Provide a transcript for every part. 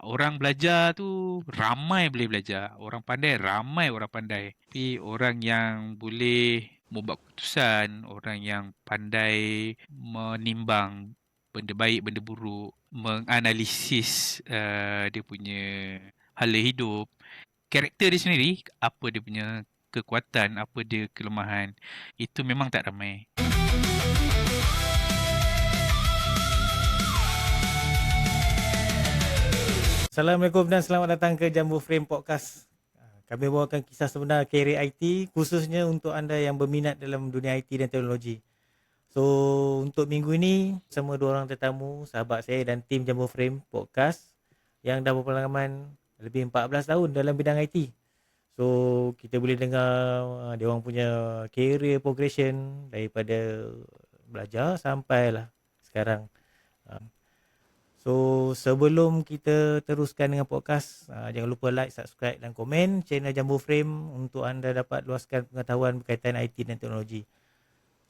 orang belajar tu ramai boleh belajar. Orang pandai ramai orang pandai. Tapi orang yang boleh membuat keputusan, orang yang pandai menimbang benda baik, benda buruk, menganalisis dia punya hala hidup, karakter dia sendiri, apa dia punya kekuatan, apa dia kelemahan, itu memang tak ramai. Assalamualaikum dan selamat datang ke Jambu Frame Podcast. Kami bawakan kisah sebenar karier IT khususnya untuk anda yang berminat dalam dunia IT dan teknologi. So, untuk minggu ini bersama dua orang tetamu, sahabat saya dan tim Jambu Frame Podcast yang dah berpengalaman lebih 14 tahun dalam bidang IT. So, kita boleh dengar dia orang punya career progression daripada belajar sampailah sekarang. So, sebelum kita teruskan dengan podcast, jangan lupa like, subscribe dan komen channel Jambu Frame untuk anda dapat luaskan pengetahuan berkaitan IT dan teknologi.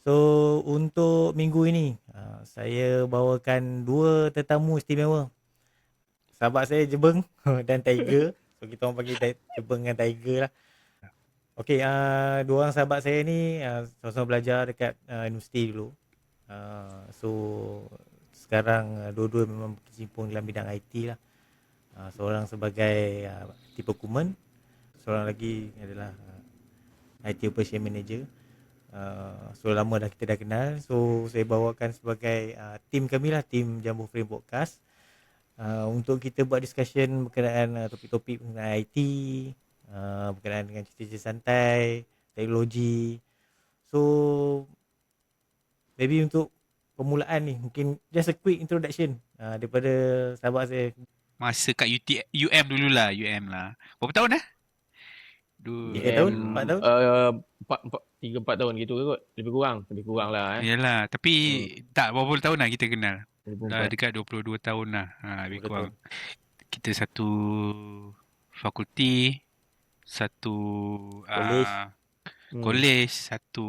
So, untuk minggu ini, saya bawakan dua tetamu istimewa. Sahabat saya Jebeng dan Tiger. So, kita orang panggil Jebeng dengan Tiger lah. Okey, dua orang sahabat saya ni sama-sama belajar dekat universiti dulu. So, sekarang dua-dua memang berkecimpung dalam bidang IT lah. Seorang sebagai IT procurement, seorang lagi adalah IT operation manager. So lama dah kita dah kenal. So saya bawakan sebagai tim kami lah, tim Jambu Frame Podcast, untuk kita buat discussion berkenaan topik-topik mengenai IT, berkenaan dengan cerita-cerita santai, teknologi. So maybe untuk permulaan ni mungkin just a quick introduction daripada sahabat saya. Masa kat UM dululah, UM lah. Berapa tahun dah? 3 tahun, 4 tahun. 3-4 tahun gitu kot. Lebih kurang lah. Yalah, tapi tak berapa tahun dah kita kenal. 24. Dah dekat 22 tahun lah. Lebih kurang. Kita satu fakulti, satu college, satu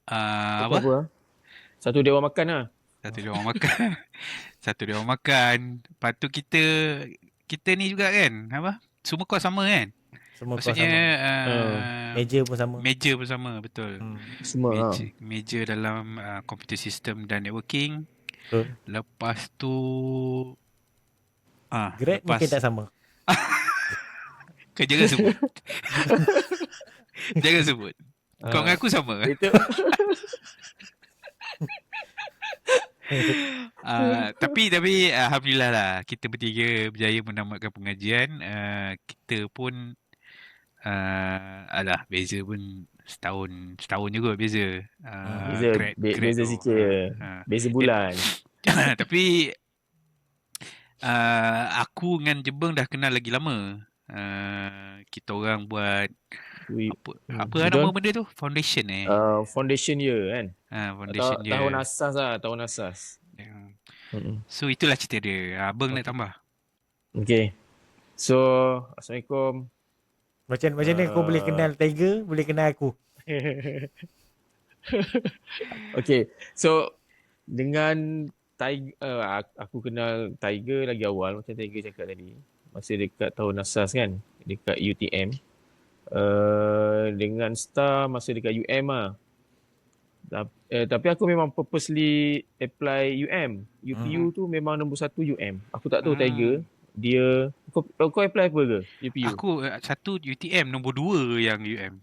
apa? Satu dewan makan lah. Satu dewan makan. Satu dewan makan. Lepas tu kita ni juga kan, apa? Semua kos sama kan? Semua maksudnya meja pun sama. Meja pun sama, betul. Semua meja dalam computer system dan networking. Betul. Lepas tu grade mungkin tak sama. Kau jangan sebut. Jangan sebut. Kau dengan aku sama. Itu. Tapi alhamdulillah lah, kita bertiga berjaya menamatkan pengajian. Kita pun beza pun setahun juga beza. Beza sikit. Beza bulan. Tapi aku dengan Jebeng dah kenal lagi lama. Kita orang buat apa nama benda tu? Foundation Foundation year kan. Foundation year. Tahun asas. So itulah cerita dia. Abang nak tambah. Okay. So, Assalamualaikum. Macam ni kau boleh kenal Tiger, boleh kenal aku. Okay. So, dengan Tiger, aku kenal Tiger lagi awal macam Tiger cakap tadi. Masih dekat tahun asas kan, dekat UTM. Dengan Star masa dekat UM lah. Tapi aku memang purposely apply UM. UPU tu memang nombor 1 UM. Aku tak tahu Tiger. Dia kau apply apa ke UPU? Aku satu UTM, nombor 2 yang UM.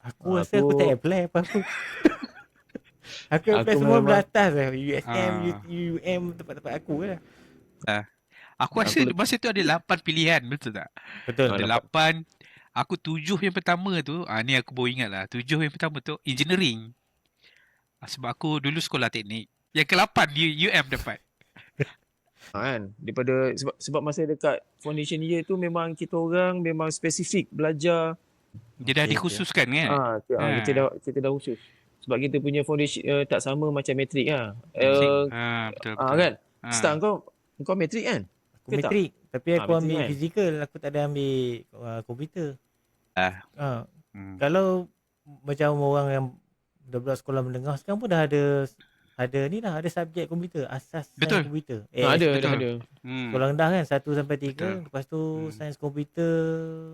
Aku rasa aku tak apply apa-apa. Aku apply semua belah atas lah. USM, UM, tempat-tempat aku lah. Aku rasa masa tu ada 8 pilihan, betul tak? Betul. Ada 8. Aku 7 yang pertama tu, ni aku baru ingat lah. 7 yang pertama tu engineering. Sebab aku dulu sekolah teknik. Yang ke-8 UM dapat. Kan, daripada sebab masa dekat foundation year tu memang kita orang memang spesifik belajar. Dia dah dikhususkan kan? Kita dah khusus. Sebab kita punya foundation tak sama macam matrik lah. Betul. Kan? Start kau matrik kan? Aku matrik. Tapi aku ambil kan? fizikal. Aku tak ada ambil komputer. Kalau macam orang yang dah buat sekolah menengah sekarang pun dah ada ada ni lah, ada subjek komputer, asas sains Betul. komputer. Ada, betul. ada. Sekolah rendah kan 1 sampai 3, Betul. lepas tu sains komputer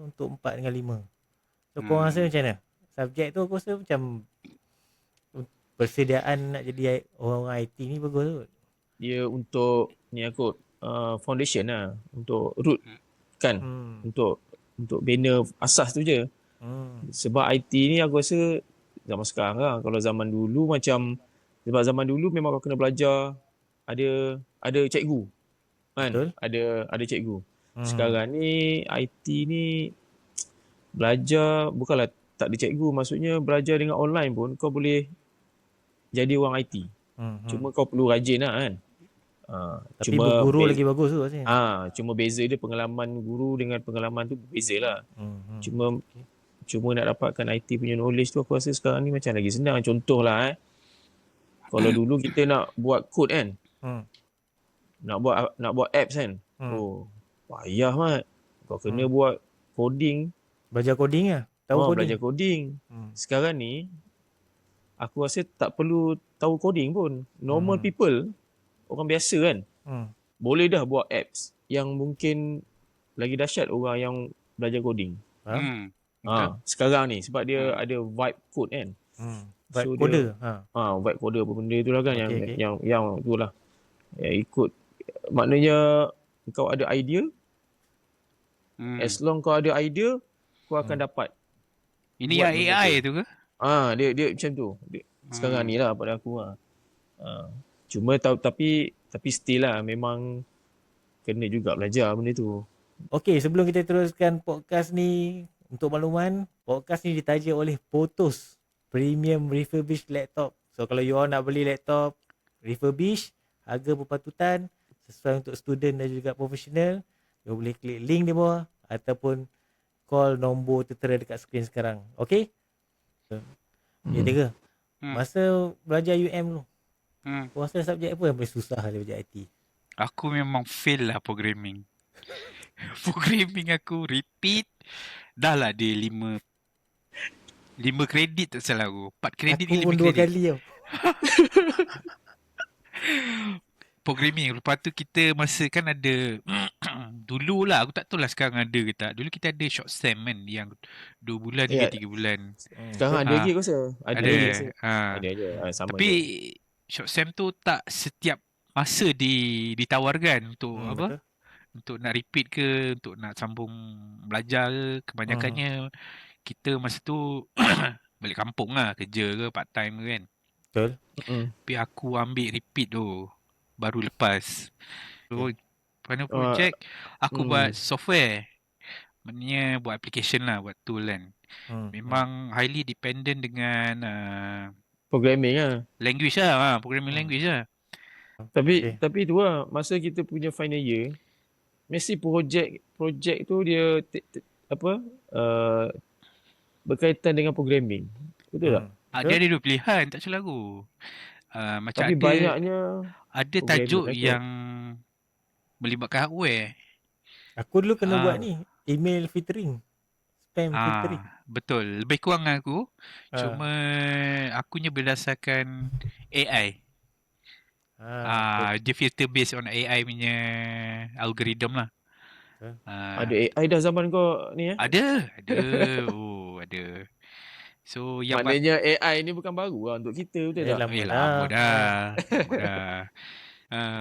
untuk 4 dengan 5. So korang Hmm. rasa macam mana? Subjek tu aku rasa macam persediaan nak jadi orang IT ni bagus kot. Dia untuk ni aku foundation lah, untuk root kan, untuk bina asas tu je. Sebab IT ni aku rasa zaman sekarang lah. Kalau zaman dulu macam, sebab zaman dulu memang kau kena belajar, ada cikgu kan. Betul. Ada cikgu. Sekarang ni IT ni belajar bukanlah tak ada cikgu, maksudnya belajar dengan online pun kau boleh jadi orang IT. Cuma kau perlu rajin lah kan. Tapi berguru lagi bagus tu rasanya. Cuma beza dia pengalaman guru dengan pengalaman tu berbeza lah. Cuma nak dapatkan IT punya knowledge tu aku rasa sekarang ni macam lagi senang. Contohlah kalau dulu kita nak buat code kan. Nak buat apps kan. Oh, payah mat. Kau kena buat coding. Belajar coding lah. Tahu coding. Belajar coding. Sekarang ni aku rasa tak perlu tahu coding pun. Normal people, orang biasa kan, boleh dah buat apps yang mungkin lagi dahsyat orang yang belajar coding. Sekarang ni sebab dia ada vibe code kan. Vibe so coder. Vibe coder apa benda tu lah kan, yang tu lah. Yang ikut, maknanya kau ada idea. As long kau ada idea, kau akan dapat. Ini yang AI tu ke? Dia macam tu. Sekarang ni lah pada aku lah. Cuma tapi still lah memang kena juga belajar benda tu. Okey, sebelum kita teruskan podcast ni, untuk makluman, podcast ni ditaja oleh Potos Premium Refurbished Laptop. So kalau you all nak beli laptop refurbished, harga berpatutan, sesuai untuk student dan juga profesional, you boleh klik link di bawah ataupun call nombor tertera dekat skrin sekarang. Okey? Ya, tiga. Masa belajar UM tu, kau rasa subjek apa yang paling susah dari belajar IT? Aku memang fail lah programming. Programming aku repeat. Dah lah dia 5 kredit tak salah aku. 4 kredit ke 5 kredit. Aku pun 2 kali tau. Programming. Lepas tu kita masa kan ada dulu lah, aku tak tahu lah sekarang ada ke tak. Dulu kita ada short sem kan, yang 2 bulan hingga 3 bulan. Sekarang ada lagi aku rasa. Ada je. Sama. Tapi short sem tu tak setiap masa ditawarkan untuk apa? Betul. Untuk nak repeat ke, untuk nak sambung belajar ke. Kebanyakannya kita masa tu balik kampung lah, kerja ke, part time ke kan. Betul. Tapi aku ambil repeat tu baru lepas. So final project aku buat software. Maknanya buat application lah, buat tool kan. Memang highly dependent dengan programming lah. Language lah, programming language lah. Tapi tu lah, masa kita punya final year, mesti projek tu dia berkaitan dengan programming. Betul tak? Dia ada 2 pilihan, tak salah aku. Macam tapi ada, banyaknya ada tajuk yang melibatkan hardware. Aku dulu kena buat ni, email filtering, spam filtering. Betul, lebih kurang aku. Cuma akunya berdasarkan AI. Dia filter based on AI punya algorithm lah. Ada AI dah zaman kau ni Ada. Ada. So yang maknanya AI ni bukan baru lah untuk kita, betul tak? Lama dah.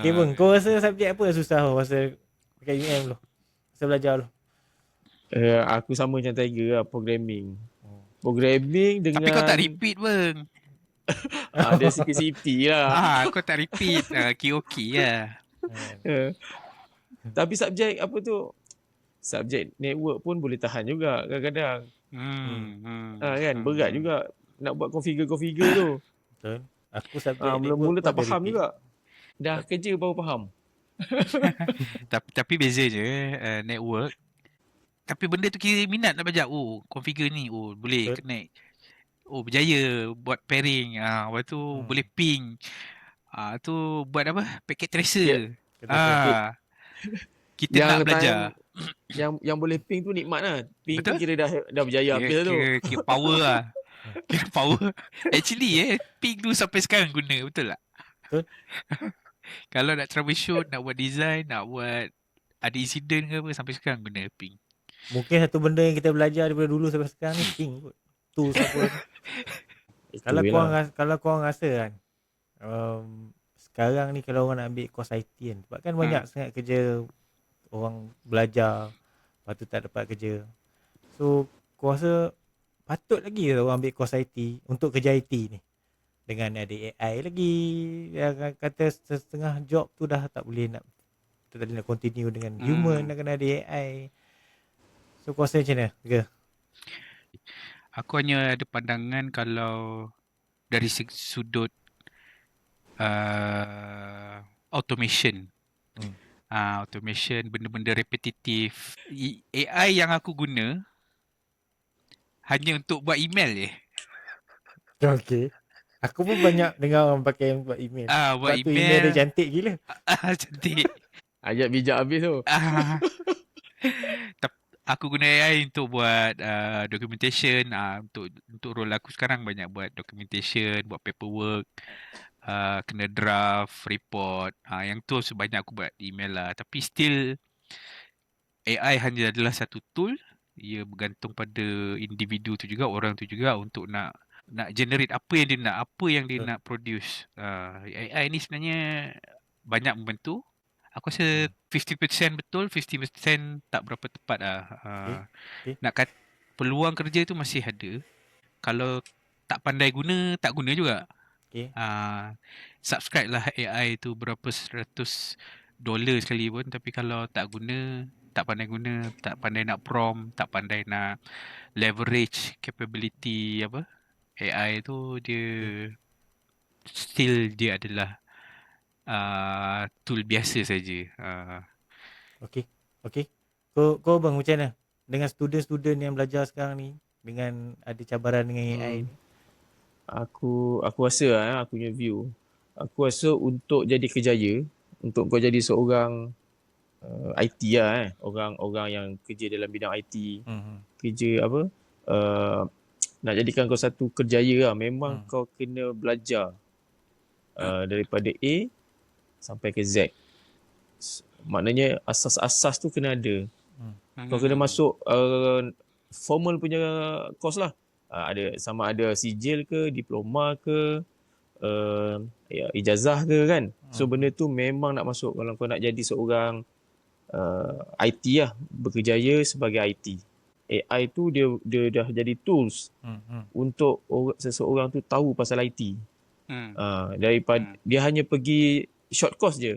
Okay bang, kau rasa subjek apa yang susah masa dekat UM tu? Masa belajar tu? Aku sama macam Tiger lah, programming. Programming dengan... Tapi kau tak repeat bang. Ada sikit-sikit lah. Kau tak repeat. Okay lah. Tapi subjek apa tu, subjek network pun boleh tahan juga kadang-kadang. Kan berat juga nak buat configure tu. Betul. Aku subjek mula-mula tak faham juga. Dah kerja baru faham. Tapi beza je network. Tapi benda tu kira minat nak belajar. Configure ni boleh connect. Berjaya buat pairing. Lepas tu boleh ping. Tu buat apa? Packet tracer. Kita nak belajar. Yang boleh ping tu nikmat lah. Ping betul? Tu kira dah berjaya habis tu. Kira power lah. Kira power. Actually ping tu sampai sekarang guna. Betul tak? Betul? Kalau nak troubleshoot, nak buat design, nak buat ada insiden ke apa, sampai sekarang guna ping. Mungkin satu benda yang kita belajar daripada dulu sampai sekarang ni ping kot. Tools apa ni. Itu lah. Kalau korang rasa kan, sekarang ni kalau orang nak ambil course IT kan, sebab kan banyak sangat kerja orang belajar, lepas tu tak dapat kerja. So, aku rasa patut lagi orang ambil course IT untuk kerja IT ni. Dengan ada AI lagi, yang kata setengah job tu dah tak boleh nak continue dengan human, dah kena ada AI. So, kau rasa macam mana? Ke? Aku hanya ada pandangan kalau dari sudut automation. Automation, benda-benda repetitif. AI yang aku guna hanya untuk buat email je. Okay. Aku pun banyak dengar orang pakai buat email. Buat Sebab tu email dia cantik gila. Cantik. Ajak bijak habis tu. Aku guna AI untuk buat documentation. Untuk role aku sekarang banyak buat documentation, buat paperwork, kena draft, report. Yang tu sebanyak aku buat email lah. Tapi still AI hanya adalah satu tool. Ia bergantung pada individu tu juga, orang tu juga untuk nak generate apa yang dia nak, apa yang dia nak produce. AI ni sebenarnya banyak membantu. Aku rasa 50% betul, 50% tak berapa tepat lah. Okay. Nak kata peluang kerja tu masih ada. Kalau tak pandai guna, tak guna juga. Okay. Subscribe lah AI tu berapa $100 sekali pun. Tapi kalau tak guna, tak pandai guna, tak pandai nak prompt, tak pandai nak leverage capability apa, AI tu dia still dia adalah tool biasa saja. Okay. Kau bang macam mana? Dengan student-student yang belajar sekarang ni, dengan ada cabaran dengan AI ni. Aku rasa aku punya view. Aku rasa untuk jadi kejaya, untuk kau jadi seorang IT lah orang yang kerja dalam bidang IT, kerja apa, nak jadikan kau satu kerjaya lah, memang kau kena belajar daripada A sampai ke Z. Maknanya asas-asas tu kena ada. Kau kena masuk formal punya course lah. Sama ada sijil ke, diploma ke, ijazah ke kan. So benda tu memang nak masuk kalau kau nak jadi seorang IT lah, berkejaya sebagai IT. AI tu dia dah jadi tools untuk seseorang tu tahu pasal IT. Daripada dia hanya pergi short course je.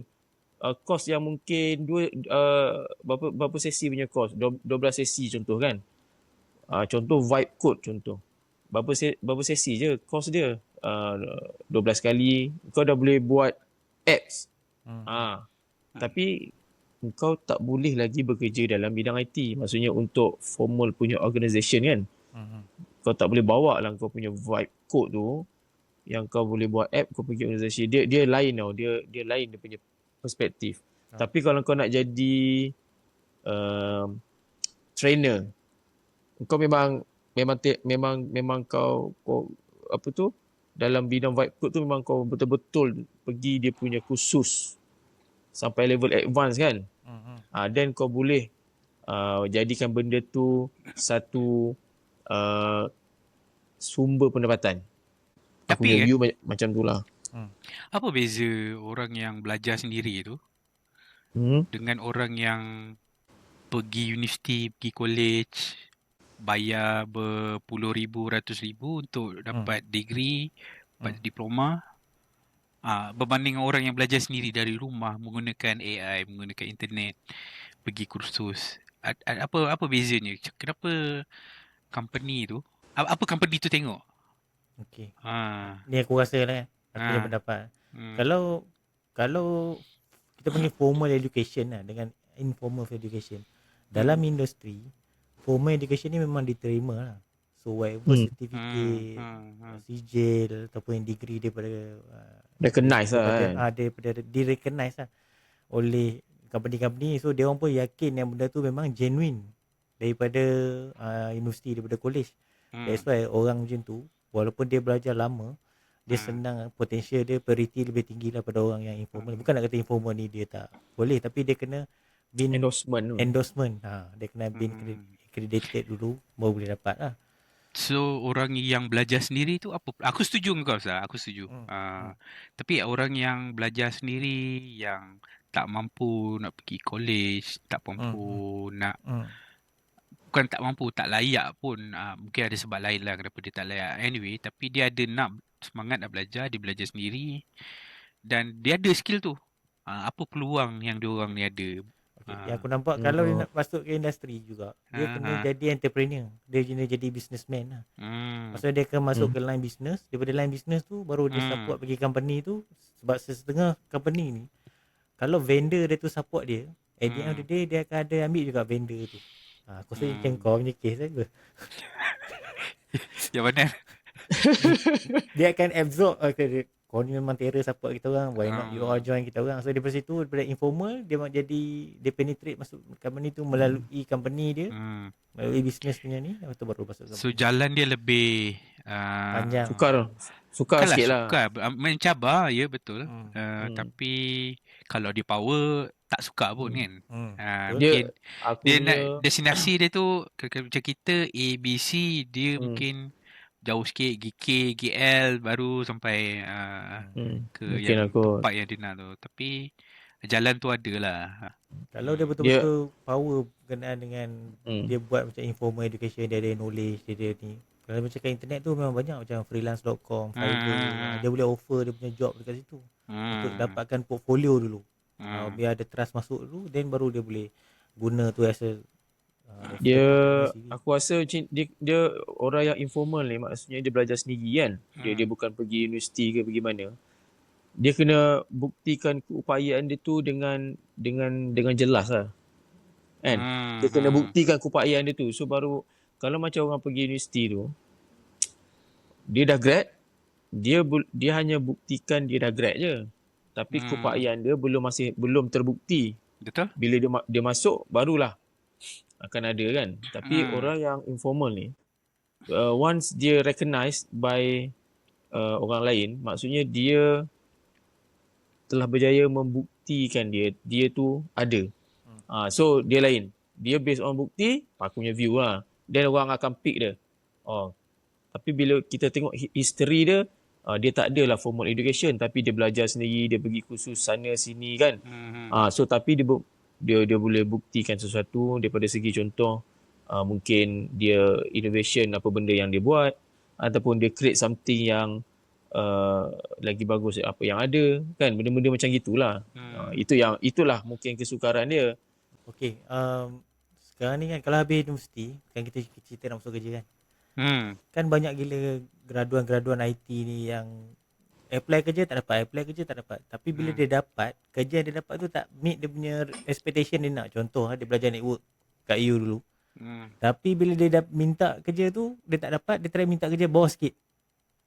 Course yang mungkin berapa sesi punya course, 12 sesi contoh kan. Contoh vibe code contoh. Berapa sesi je course dia. 12 kali kau dah boleh buat apps. Tapi kau tak boleh lagi bekerja dalam bidang IT. Maksudnya untuk formal punya organisation kan. Kau tak boleh bawa lah kau punya vibe code tu yang kau boleh buat app, kau pergi organisasi. Dia lain tau. Dia lain dia punya perspektif. Tapi kalau kau nak jadi trainer, kau memang kau apa tu, dalam bidang vibe code tu memang kau betul-betul pergi dia punya kursus sampai level advance kan. Then kau boleh jadikan benda tu satu sumber pendapatan. Aku punya view macam tu lah. Apa beza orang yang belajar sendiri tu dengan orang yang pergi universiti, pergi college, bayar berpuluh ribu, ratus ribu untuk dapat degree, dapat diploma, berbanding orang yang belajar sendiri dari rumah menggunakan AI, menggunakan internet, pergi kursus. Apa bezanya? Kenapa company tu, apa company tu tengok? Okay. Ni aku rasa lah. Aku punya pendapat. Kalau kita panggil formal education lah dengan informal education. Dalam industri, formal education ni memang diterima lah. So whatever certificate, sijil ataupun degree daripada recognize lah daripada di-recognize lah oleh company-company. So dia orang pun yakin yang benda tu memang genuine daripada universiti, daripada college. That's why orang macam tu, walaupun dia belajar lama, Dia senang, potensial dia priority lebih tinggi lah pada orang yang informal. Bukan nak kata informal ni dia tak boleh, tapi dia kena bin Endorsement tu. endorsement. Dia kena bin accredited dulu baru boleh dapat lah. So orang yang belajar sendiri tu apa? Aku setuju dengan kau Ustaz, aku setuju. Tapi orang yang belajar sendiri yang tak mampu nak pergi college, tak mampu nak bukan tak mampu, tak layak pun. Mungkin ada sebab lain lah kenapa dia tak layak. Anyway, tapi dia ada nak semangat nak belajar, dia belajar sendiri dan dia ada skill tu. Apa peluang yang diorang ni ada? Okay. Yang aku nampak kalau dia nak masuk ke industri juga, dia kena jadi entrepreneur. Dia kena jadi businessman lah. Maksudnya dia akan masuk ke line business. Daripada line business tu baru dia support bagi company tu. Sebab setengah company ni, kalau vendor dia tu support dia, at the end of the day dia akan ada ambil juga vendor tu. Aku rasa macam kau punya case lah. Yang mana? Dia akan absorb. Kau ni memang terror support kita orang, why not you all join kita orang. So daripada situ, daripada informal dia jadi, dia penetrate masuk company tu melalui company dia, melalui business punya ni, lepas tu baru masuk company. So jalan dia lebih panjang, Sukar sikit lah. Sukar, mencabar, ya betul. Tapi kalau dia power, tak suka pun kan. Mungkin dia nak destinasi dia tu macam kita A, B, C, dia mungkin jauh sikit, GK, GL baru sampai ke yang tempat yang dia nak tu. Tapi jalan tu ada lah. Kalau dia betul-betul power berkenaan dengan dia buat macam informal education, dia ada knowledge, dia ni. Kalau macam kat internet tu memang banyak macam freelance.com, Fiverr, dia boleh offer dia punya job dekat situ. Untuk dapatkan portfolio dulu. Biar ada trust masuk dulu, then baru dia boleh guna tu as a aku rasa dia orang yang informal ni, maksudnya dia belajar sendiri kan. Dia bukan pergi universiti ke pergi mana. Dia kena buktikan keupayaan dia tu dengan jelas lah. Kan? Dia kena buktikan keupayaan dia tu. So baru kalau macam orang pergi universiti tu, dia dah grad, dia hanya buktikan dia dah grad je. Tapi keupayaan dia belum terbukti. Betul? Bila dia masuk barulah akan ada kan. Tapi orang yang informal ni, once dia recognized by orang lain, maksudnya dia telah berjaya membuktikan dia tu ada. So dia lain. Dia based on bukti, aku punya view lah. Then orang akan pick dia. Tapi bila kita tengok history dia, dia tak adalah formal education, tapi dia belajar sendiri, dia pergi kursus sana sini kan. So tapi dia boleh buktikan sesuatu daripada segi contoh, mungkin dia innovation apa benda yang dia buat, ataupun dia create something yang lagi bagus apa yang ada kan, benda-benda macam gitulah. Itulah mungkin kesukaran dia. Okey, sekarang ni kan kalau habis universiti, kan kita cerita nak masuk kerja kan. Kan banyak gila graduan-graduan IT ni yang apply kerja tak dapat. Tapi bila dia dapat, kerja yang dia dapat tu tak meet dia punya expectation dia nak. Contoh dia belajar network kat U dulu. Tapi bila dia minta kerja tu, dia tak dapat, dia try minta kerja bawah sikit.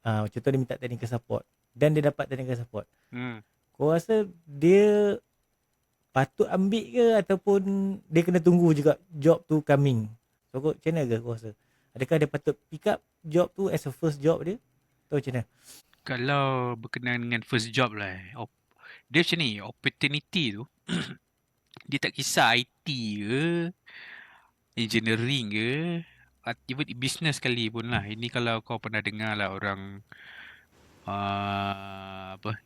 Contoh dia minta technical support dan dia dapat technical support. Kau rasa dia patut ambil ke ataupun dia kena tunggu juga job tu coming? So macam mana ke kau rasa? Adakah dia patut pick up job tu as a first job dia? Atau macam mana? Kalau berkenaan dengan first job lah, dia macam ni, opportunity tu dia tak kisah IT ke, engineering ke, even business sekali pun lah. Ini kalau kau pernah dengar lah orang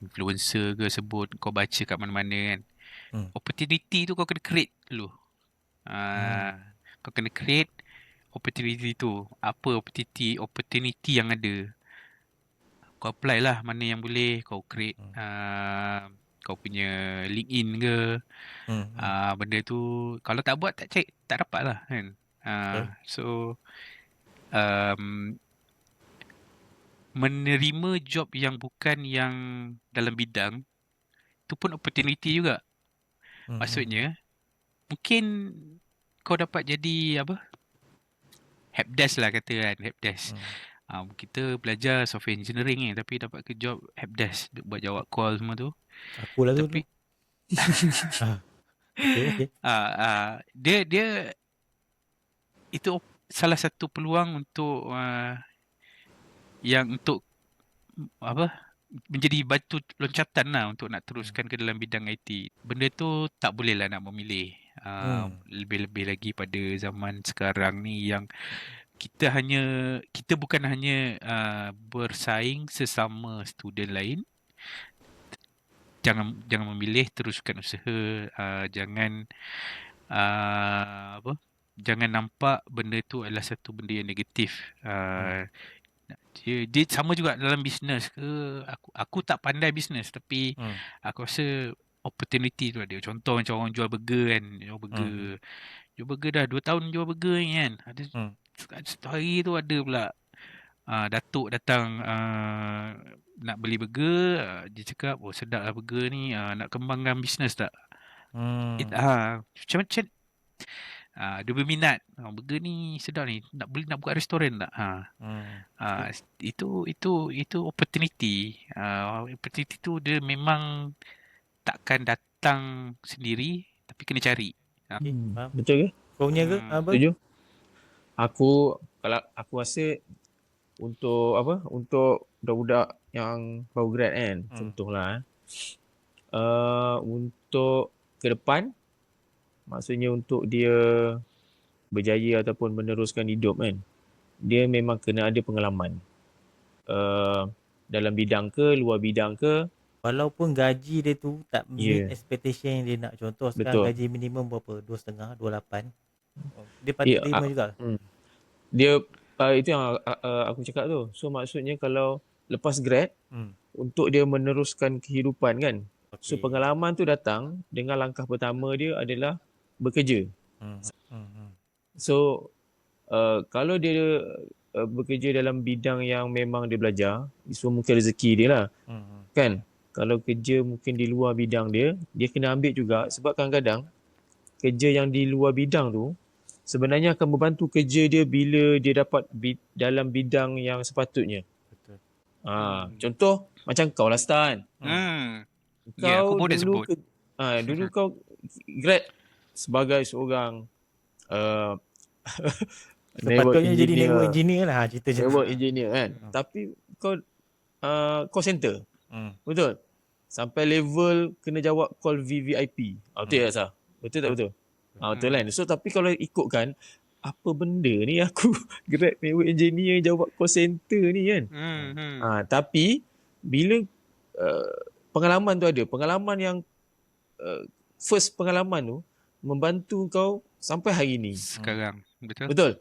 influencer ke sebut, kau baca kat mana-mana kan. Opportunity tu kau kena create dulu. Kau kena create opportunity tu. Apa opportunity yang ada, kau apply lah mana yang boleh. Kau create kau punya LinkedIn ke, benda tu. Kalau tak buat tak dapat lah kan. So menerima job yang bukan yang dalam bidang tu pun opportunity juga. Maksudnya mungkin kau dapat jadi helpdesk lah kata kan, helpdesk. Kita belajar software engineering ni, tapi dapat ke job helpdesk, buat jawab call semua tu. Aku lah tu. Tapi okay. Dia itu salah satu peluang untuk yang untuk apa menjadi batu loncatan lah untuk nak teruskan ke dalam bidang IT. Benda tu tak boleh lah nak memilih. Lebih-lebih lagi pada zaman sekarang ni yang kita bukan hanya bersaing sesama student lain. Jangan memilih, teruskan usaha. Jangan apa? Jangan nampak benda tu adalah satu benda yang negatif. Dia sama juga dalam bisnes ke. Aku tak pandai bisnes, tapi aku rasa opportunity tu ada. Contoh macam orang jual burger kan, jual burger dah 2 tahun jual burger ni kan. Ada satu hari tu ada pula datuk datang nak beli burger. Dia cakap, oh sedap lah burger ni, nak kembangkan bisnes tak? Macam dia berminat, burger ni sedap ni, nak buka restoran tak? Itu opportunity. Opportunity tu dia memang takkan datang sendiri, tapi kena cari. Betul ke? Kau punya ke? Apa? Setuju. Kalau aku rasa untuk budak-budak yang baru grad kan, contohlah untuk ke depan, maksudnya untuk dia berjaya ataupun meneruskan hidup kan, dia memang kena ada pengalaman dalam bidang ke, luar bidang ke. Walaupun gaji dia tu tak meet expectation yang dia nak. Contoh sekarang gaji minimum berapa? 2.5, 28. Dia patut terima juga. Dia itu yang aku cakap tu. So maksudnya kalau lepas grad, untuk dia meneruskan kehidupan kan. So pengalaman tu datang dengan langkah pertama dia adalah bekerja. So kalau dia bekerja dalam bidang yang memang dia belajar, so mungkin rezeki dia lah. Kan? Kalau kerja mungkin di luar bidang dia kena ambil juga, sebab kadang-kadang kerja yang di luar bidang tu sebenarnya akan membantu kerja dia bila dia dapat dalam bidang yang sepatutnya. Betul. Contoh macam kau lah Stan. Aku pun dah sebut. Dulu kau grad sebagai seorang sepatutnya jadi network engineer lah cerita macam network engineer kan. Tapi kau call center. Betul. Sampai level kena jawab call VVIP. Betul tak sah? Betul tak betul? Betul kan? So tapi kalau ikutkan, apa benda ni aku grad network engineer jawab call center ni kan? Tapi bila pengalaman tu ada, pengalaman yang first pengalaman tu membantu kau sampai hari ni. Sekarang. Betul.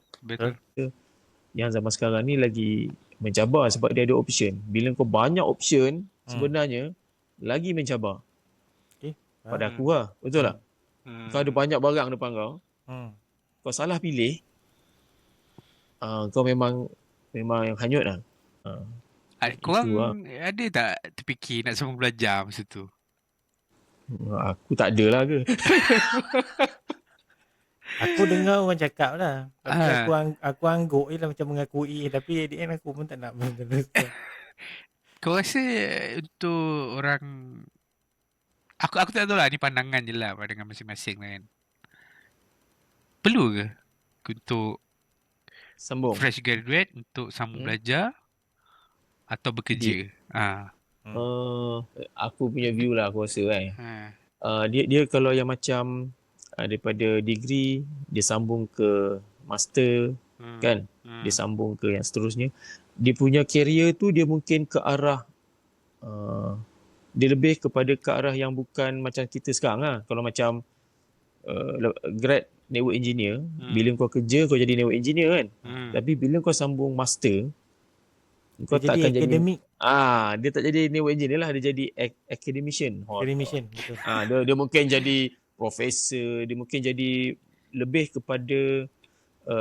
Yang zaman sekarang ni lagi mencabar sebab dia ada option. Bila kau banyak option, sebenarnya lagi mencabar. Pada aku lah. Betul tak? Kau ada banyak barang depan kau. Kau salah pilih, kau memang yang hanyut lah. Korang ada tak terfikir nak sambung belajar masa tu? Aku tak ada lah ke. Aku dengar orang cakap lah. Tapi aku angguk je lah macam mengakui. Tapi at the end aku pun tak nak meneruskan. Kau rasa untuk orang, aku tak tahu lah, ni pandangan je lah, pandangan masing-masing kan. Perlu ke untuk sambung fresh graduate untuk sambung belajar atau bekerja? Aku punya view lah aku rasa kan. Dia kalau yang macam daripada degree dia sambung ke master kan, dia sambung ke yang seterusnya, dia punya career tu dia mungkin ke arah dia lebih kepada ke arah yang bukan macam kita sekarang lah. Kalau macam grad network engineer, bila kau kerja kau jadi network engineer kan. Tapi bila kau sambung master, kau tak akan akademik. Dia tak jadi network engineer lah, dia jadi academician. Betul. Dia mungkin jadi profesor, dia mungkin jadi lebih kepada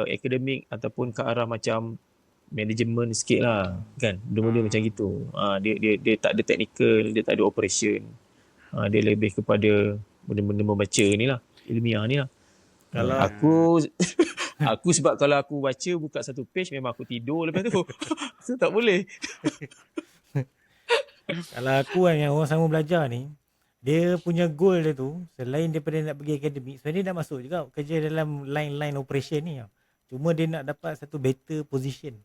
akademik ataupun ke arah macam management sikit lah kan. Benda-benda macam gitu. Dia tak ada technical, dia tak ada operation. Dia lebih kepada benda-benda membaca ni lah, ilmiah ni lah. Kalau aku sebab kalau aku baca buka satu page memang aku tidur lepas tu. So tak boleh. Kalau aku kan yang orang sama belajar ni, dia punya goal dia tu selain daripada nak pergi akademik, sebenarnya dia nak masuk juga kerja dalam line operation ni. Cuma dia nak dapat satu better position.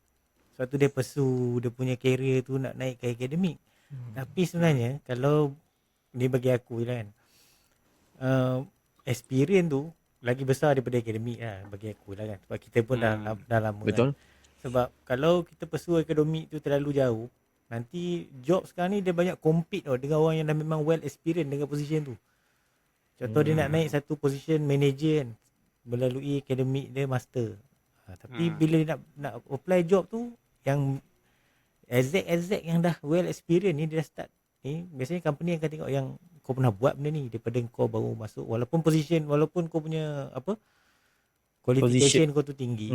Sebab tu dia pursue dia punya career tu nak naik ke akademik. Tapi sebenarnya kalau ni bagi aku je lah kan, experience tu lagi besar daripada akademik lah bagi aku lah kan. Sebab kita pun dah lama kan. Betul. Sebab kalau kita pursue akademik tu terlalu jauh, nanti job sekarang ni dia banyak compete dengan orang yang dah memang well experienced dengan position tu. Contoh dia nak naik satu position manager kan, melalui akademik dia master. Tapi bila dia nak apply job tu, yang exact yang dah well experienced ni, dia dah start ni, biasanya company akan tengok yang kau pernah buat benda ni daripada kau baru masuk. Walaupun kau punya qualification kau tu tinggi,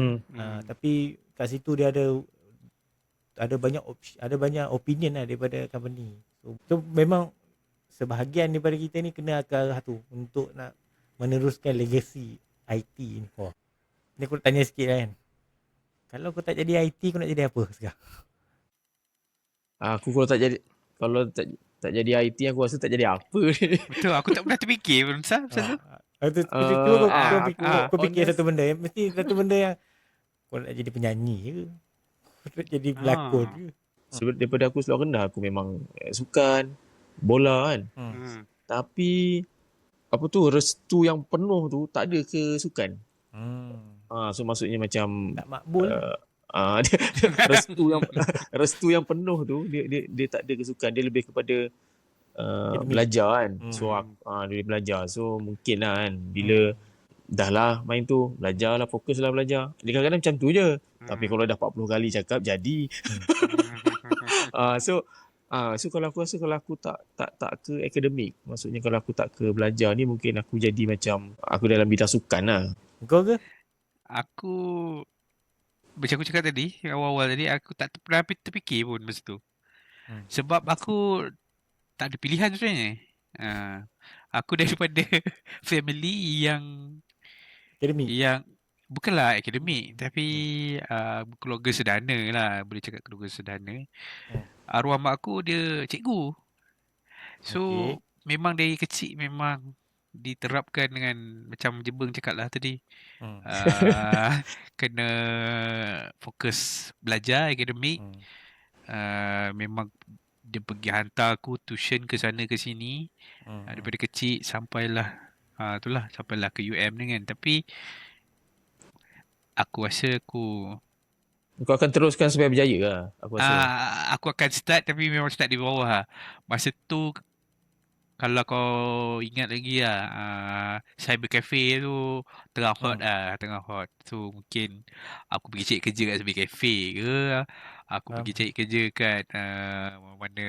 tapi kat situ dia ada banyak opinion lah daripada company. So memang sebahagian daripada kita ni kena ke arah tu untuk nak meneruskan legacy IT ni. Ni aku nak tanya sikit lah kan. Kalau kau tak jadi IT, kau nak jadi apa sekarang? Aku kalau tak jadi IT, aku rasa tak jadi apa. Betul, aku tak pernah terfikir pun pasal tu. Kau fikir satu benda yang mesti satu benda yang kau nak jadi penyanyi ke? Kau nak jadi pelakon ke? Sebab daripada aku selalu rendah, aku memang sukan bola kan. Tapi apa tu, restu yang penuh tu tak ada ke sukan. So maksudnya macam tak makbul. restu yang penuh tu dia tak ada ke sukan, dia lebih kepada belajar kan. So dia belajar. So mungkin lah kan, bila dah lah main tu, belajar lah, fokus lah belajar. Dia kadang-kadang macam tu je. Tapi kalau dah 40 kali cakap, jadi. So kalau aku rasa, kalau aku tak ke akademik, maksudnya kalau aku tak ke belajar ni, mungkin aku jadi macam aku dalam bidang sukan lah. Kau ke? Aku macam aku cakap tadi, awal-awal tadi, aku tak pernah terfikir pun masa tu. Sebab aku tak ada pilihan sebenarnya. Aku daripada family yang Akademik? Yang bukanlah akademik, tapi keluarga sederhana lah. Boleh cakap keluarga sederhana. Arwah mak aku dia cikgu. So memang dari kecil memang diterapkan dengan macam Jebeng cakap lah tadi. Kena fokus belajar akademik. Memang dia pergi hantar aku tuition ke sana ke sini. Daripada kecil sampailah ke UM ni kan. Tapi aku rasa kau akan teruskan sampai berjaya lah, aku rasa. Aku akan start, tapi memang start di bawah lah. Masa tu, kalau kau ingat lagi lah, cyber cafe tu tengah hot. So mungkin aku pergi cari kerja kat cyber cafe ke, aku pergi cari kerja kat mana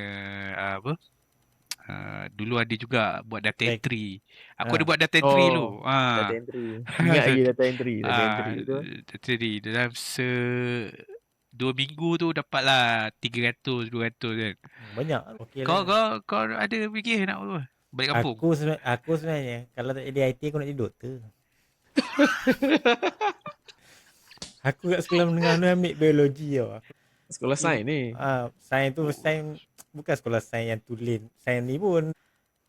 dulu ada juga buat data entry. Aku ada buat data entry dulu. Data entry. Ingat lagi data entry. Data entry dalam 2 minggu tu dapatlah 300 200 kan. Banyak. Okay lah. Kau ada fikir nak apa? Balik kampung. Aku sebenarnya kalau tak jadi IT, aku nak jadi doktor. Aku kat sekolah menengah ni ambil biologi tau. Sekolah sains ni. Sains tu bukan sekolah sains yang tulen. Sains ni pun.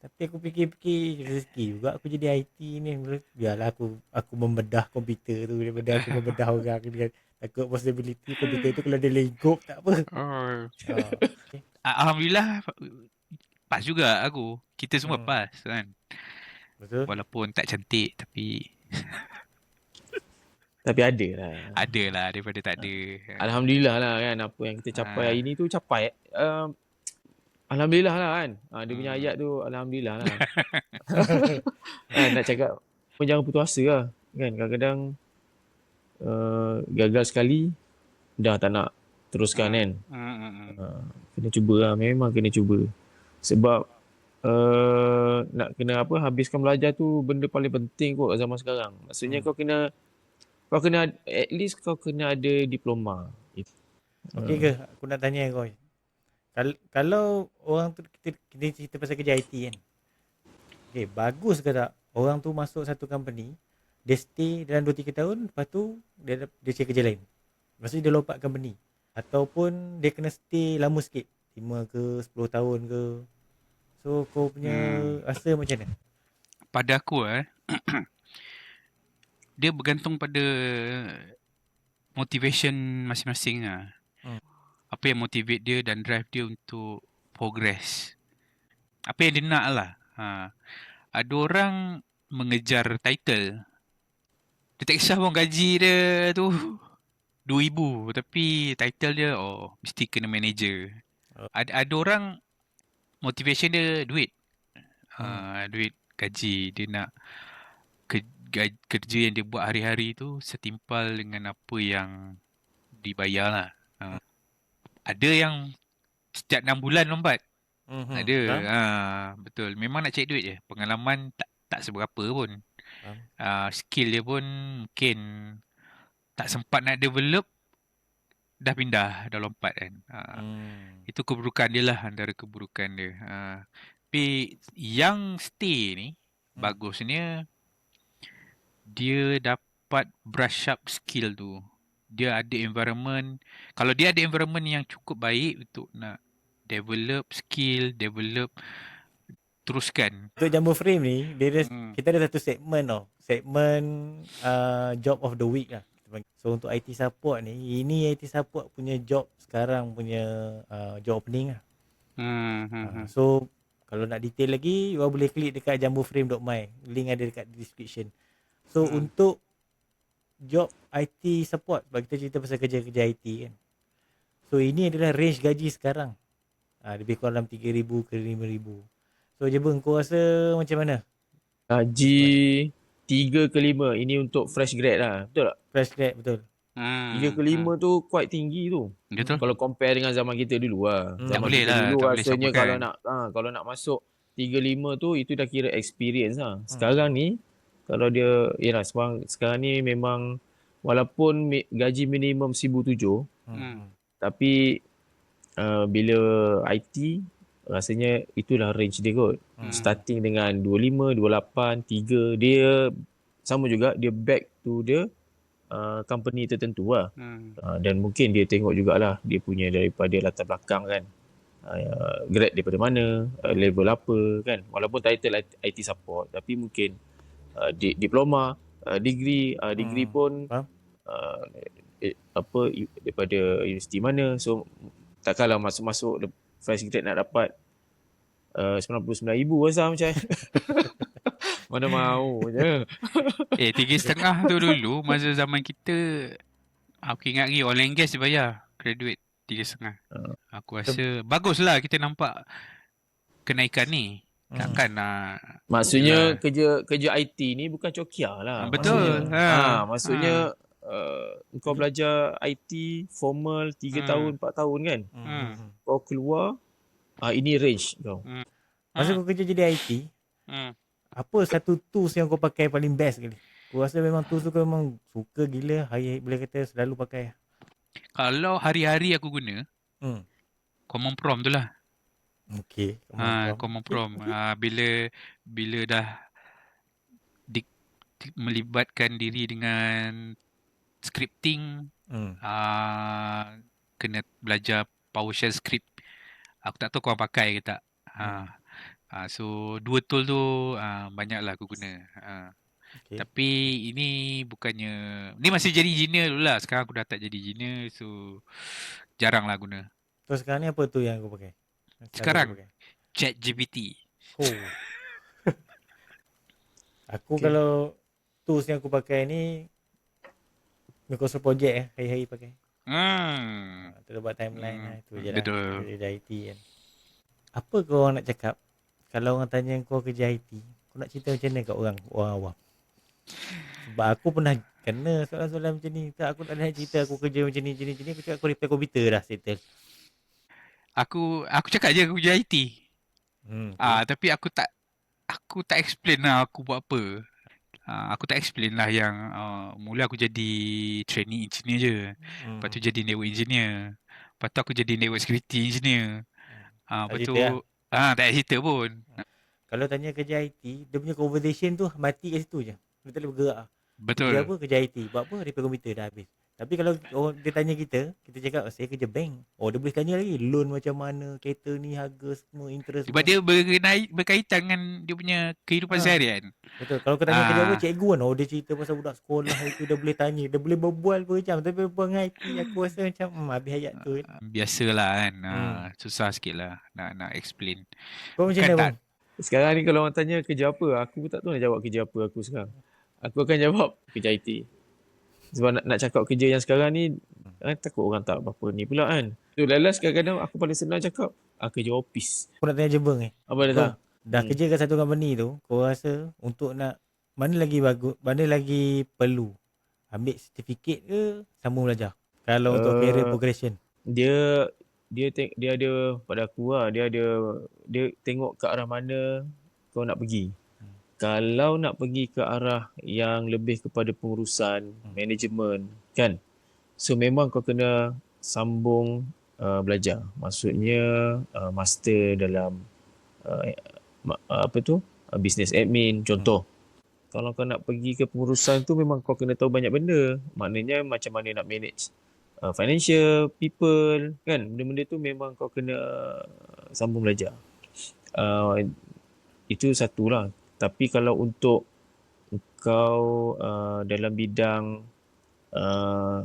Tapi aku fikir rezeki juga aku jadi IT ni. Biarlah aku membedah komputer tu daripada aku membedah orang ni. Takut possibility komputer tu kalau dia lengkop tak apa. Alhamdulillah pas juga aku. Kita semua pas kan. Betul. Walaupun tak cantik tapi ada lah. Ada lah daripada tak ada. Alhamdulillah lah kan, apa yang kita capai hari ni tu capai. Alhamdulillah lah kan. Dia punya ayat tu Alhamdulillah lah. Nak cakap pun jangan putus asa lah kan. Kadang-kadang gagal sekali dah tak nak teruskan kan. Kena cuba lah. Memang kena cuba. Sebab nak kena habiskan belajar tu benda paling penting kot zaman sekarang. Maksudnya kau kena at least kau kena ada diploma. Okey ke? Aku nak tanya kau. Kalau orang tu, kita cerita pasal kerja IT kan. Okay, bagus ke tak orang tu masuk satu company, dia stay dalam 2-3 tahun, lepas tu dia cari kerja lain. Maksudnya dia lompat company. Ataupun dia kena stay lama sikit, 5 ke 10 tahun ke. So kau punya rasa macam mana? Pada aku dia bergantung pada motivation masing-masing lah. apa yang motivate dia dan drive dia untuk progress. Apa yang dia nak lah. Ada orang mengejar title. Dia tak kisah pun gaji dia tu 2,000, tapi title dia mesti kena manager. Oh. Ada orang motivation dia duit. Duit, gaji. Dia nak kerja yang dia buat hari-hari tu setimpal dengan apa yang dibayar lah. Ada yang setiap 6 bulan lompat. Ada. Betul. Memang nak cari duit je. Pengalaman tak seberapa pun. Skill dia pun mungkin tak sempat nak develop, dah pindah, dah lompat kan. Itu keburukan dia lah, antara keburukan dia. Tapi yang stay ni, bagusnya dia dapat brush up skill tu. Dia ada environment. Kalau dia ada environment yang cukup baik untuk nak develop skill, teruskan. Untuk Jumbo Frame ni, kita ada satu segmen tau. Segmen job of the week lah. So untuk IT support ni, ini IT support punya job sekarang punya job opening lah. So kalau nak detail lagi, you boleh klik dekat jumboframe.my. Link ada dekat description. So untuk job IT support, sebab kita cerita pasal kerja-kerja IT kan. So ini adalah range gaji sekarang. Lebih kurang dalam 3,000 ke 5,000. So Jebeng, kau rasa macam mana? Gaji 3 ke 5 ini untuk fresh grad lah. Betul tak? Fresh grad, betul. 3 ke 5 tu quite tinggi tu. Betul. Kalau compare dengan zaman kita dulu lah. Tak Zaman boleh kita lah, dulu tak boleh rasanya samakan. kalau nak masuk 3 5 tu itu dah kira experience lah. Sekarang ni kalau dia sekarang ni memang walaupun gaji minimum 1,700 tapi bila IT rasanya itulah range dia kot. Starting dengan 25, 28, 3 dia sama juga, dia back to dia company tertentu lah. Dan mungkin dia tengok jugalah dia punya daripada latar belakang kan. Grade daripada mana, level apa kan. Walaupun title IT support tapi mungkin diploma, degree pun daripada universiti mana. So takkanlah masuk fresh grade nak dapat 99,000 rasa macam mana mau je. 3,500 tu dulu masa zaman kita, aku ingat lagi oil and gas dia bayar graduate 3,500. Aku rasa baguslah kita nampak kenaikan ni. Takkan maksudnya kerja IT ni bukan cokia lah. Betul. Maksudnya kau belajar IT formal 3 tahun 4 tahun kan. Kau keluar ini range kau. Masa kau kerja jadi IT, apa satu tools yang kau pakai paling best kali? Aku rasa memang tools tu kau memang suka gila, boleh kata selalu pakai. Kalau hari-hari aku guna, Command Prompt tu lah. Okay. Command Prompt. Bila dah melibatkan diri dengan scripting, kena belajar PowerShell script. Aku tak tahu korang pakai ke tak. So dua tool tu banyaklah aku guna. Tapi ini bukannya, ni masih jadi engineer dulu lah. Sekarang aku dah tak jadi engineer, so jarang lah guna. So sekarang ni apa tu yang kau pakai? Sekarang ChatGPT. Aku kalau tools yang aku pakai ni Microsoft Project hari-hari pakai. Terus buat timeline lah. Itu je lah. Betul. Kerja IT kan. Apa kau nak cakap kalau orang tanya kau kerja IT, kau nak cerita macam mana kat orang awam? Sebab aku pernah kena soalan-soalan macam ni. Tak, aku tak nak cerita aku kerja macam ni. Aku cakap aku repair komputer dah settle. Aku cakap je aku kerja IT. Tapi aku tak explain lah aku buat apa. Aku tak explain lah yang mula aku jadi trainee engineer je. Lepas tu jadi network engineer. Lepas tu aku jadi network security engineer. Lepas tu tak ada cerita pun. Kalau tanya kerja IT, dia punya conversation tu mati kat situ je. Dia tak boleh bergerak. Betul. Kerja apa? Kerja IT. Buat apa? Repair komputer dah habis. Tapi kalau dia tanya kita cakap saya kerja bank. Oh, dia boleh tanya lagi loan macam mana, kereta ni harga semua, interest Sebab semua. dia berkaitan dengan dia punya kehidupan Ha, seharian. betul. Kalau kau tanya kerja apa, Ah, cikgu kan. Oh, dia cerita pasal budak sekolah itu, dia boleh tanya, dia boleh berbual berjam. Tapi abang IT aku rasa macam habis ayat tu kan. biasalah kan. Hmm. Susah sikit lah nak explain. Kau macam Bukan mana tak. bang? Sekarang ni kalau orang tanya kerja apa, aku pun tak tahu nak jawab kerja apa aku sekarang. Aku akan jawab kerja IT. Sebab nak cakap kerja yang sekarang ni, takut orang tak apa ni pula kan. So last kadang-kadang aku paling senang cakap, kerja office. Aku nak tanya je bang Apa dia Kau tak? dah kerja kat satu company tu, kau rasa untuk nak mana lagi bagus, mana lagi perlu? Ambil sertifikat ke sambung belajar? Kalau untuk career Uh, progression. dia dia ada pada aku lah, dia tengok ke arah mana kau nak pergi. Kalau nak pergi ke arah yang lebih kepada pengurusan, manajemen kan, so memang kau kena sambung belajar. Maksudnya master dalam uh, business admin contoh. Kalau kau nak pergi ke pengurusan tu memang kau kena tahu banyak benda. Maknanya macam mana nak manage financial, people kan. Benda-benda tu memang kau kena sambung belajar. Itu satulah. Tapi kalau untuk kau dalam bidang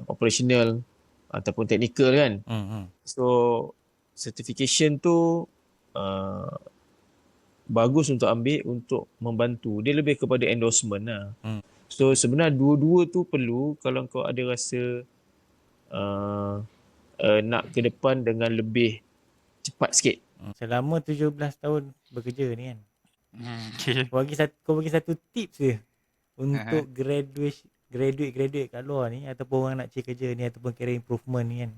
operational ataupun technical kan, so certification tu bagus untuk ambil untuk membantu. Dia lebih kepada endorsement lah. So sebenarnya dua-dua tu perlu kalau kau ada rasa nak ke depan dengan lebih cepat sikit. Selama 17 tahun bekerja ni kan, Okay. kau bagi satu tips je untuk graduate kat luar ni, ataupun orang nak cari kerja ni, ataupun career improvement ni kan.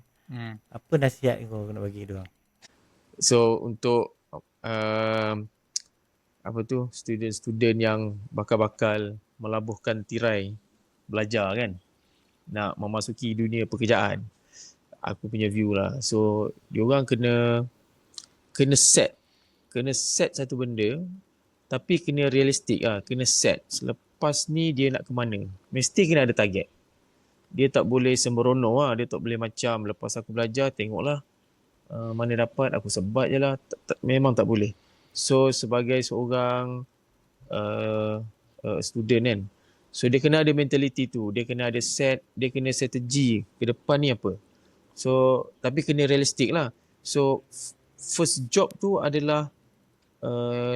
Apa nasihat kau nak bagi dia orang? So untuk student-student yang bakal-bakal melabuhkan tirai belajar kan, nak memasuki dunia pekerjaan, aku punya view lah. So diorang kena set satu benda, tapi kena realistik lah, kena set. Selepas ni dia nak ke mana, mesti kena ada target. Dia tak boleh sembrono lah, dia tak boleh macam lepas aku belajar tengoklah mana dapat aku sebat je lah. Memang tak boleh. So sebagai seorang student kan, so dia kena ada mentality tu, dia kena ada dia kena strategi ke depan ni apa. So tapi kena realistik lah. So first job tu adalah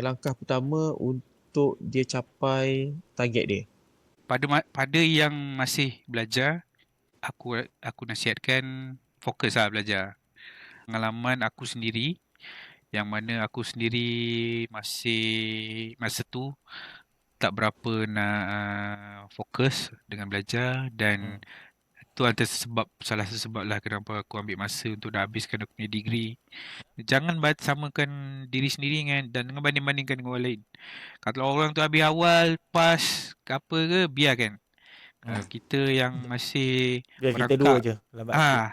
langkah pertama untuk dia capai target dia. Pada yang masih belajar, aku nasihatkan fokus lah belajar. Pengalaman aku sendiri, yang mana aku sendiri masa tu tak berapa nak fokus dengan belajar, dan tu antara salah satu sebab lah kenapa aku ambil masa untuk dah habiskan aku punya degree. Jangan samakan diri sendiri dengan banding-bandingkan dengan orang lain. Kalau orang tu habis awal, pas ke apa ke, biarkan. Kalau kita yang masih Biar kita dua merangkak, je lambat sikit.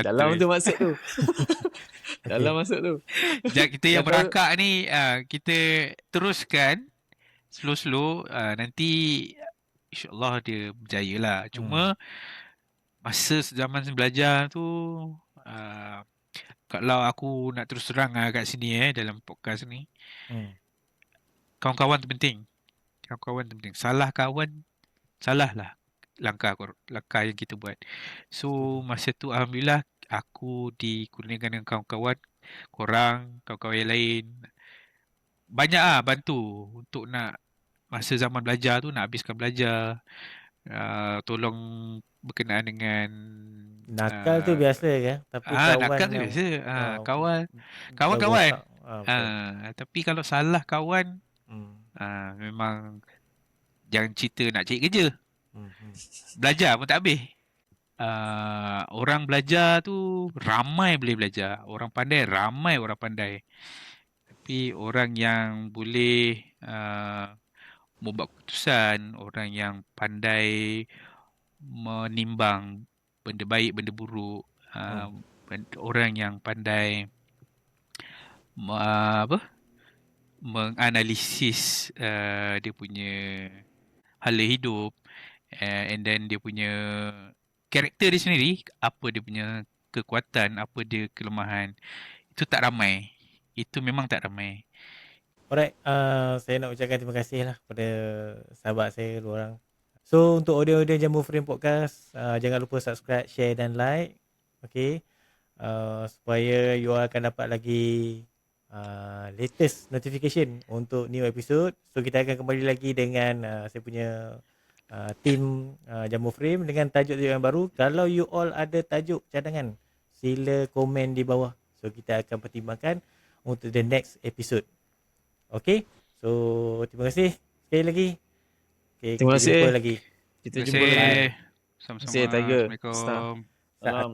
Dalam tu maksud tu. Dalam maksud tu. Kita yang merangkak ni, kita teruskan slow-slow, nanti insyaAllah dia berjaya lah. Cuma masa zaman belajar tu, kalau aku nak terus terang kat sini dalam podcast ni, kawan-kawan tu penting. Kawan-kawan tu penting. Salah kawan, salah lah langkah yang kita buat. So masa tu alhamdulillah aku dikurniakan dengan kawan-kawan, kawan-kawan yang lain, banyak bantu untuk nak masa zaman belajar tu, nak habiskan belajar, tolong berkenaan dengan Nakal tu biasa kan, tapi kawan nakal tu yang biasa. Kawan-kawan. Tapi kalau salah kawan, memang jangan cerita nak cari kerja. Belajar pun tak habis. Orang belajar tu ramai boleh belajar. Orang pandai ramai orang pandai. Tapi orang yang boleh membuat keputusan, orang yang pandai menimbang benda baik, benda buruk, orang yang pandai menganalisis dia punya hala hidup, And then dia punya karakter dia sendiri, apa dia punya kekuatan, apa dia kelemahan. Itu tak ramai. Itu memang tak ramai. Alright, saya nak ucapkan terima kasih lah kepada sahabat saya dua orang. So untuk audio-audio Jambu Frame Podcast, jangan lupa subscribe, share dan like. Okay. Supaya you all akan dapat lagi latest notification untuk new episode. So kita akan kembali lagi dengan saya punya team Jambu Frame dengan tajuk-tajuk yang baru. Kalau you all ada tajuk cadangan, sila komen di bawah. So kita akan pertimbangkan untuk the next episode. Okay. So terima kasih sekali lagi. Okay, Terima kita jumpa kasih. lagi. Kita Terima jumpa lagi. kasih. Terima Sama-sama. kasih Tiger. Star. Assalamualaikum. Salam.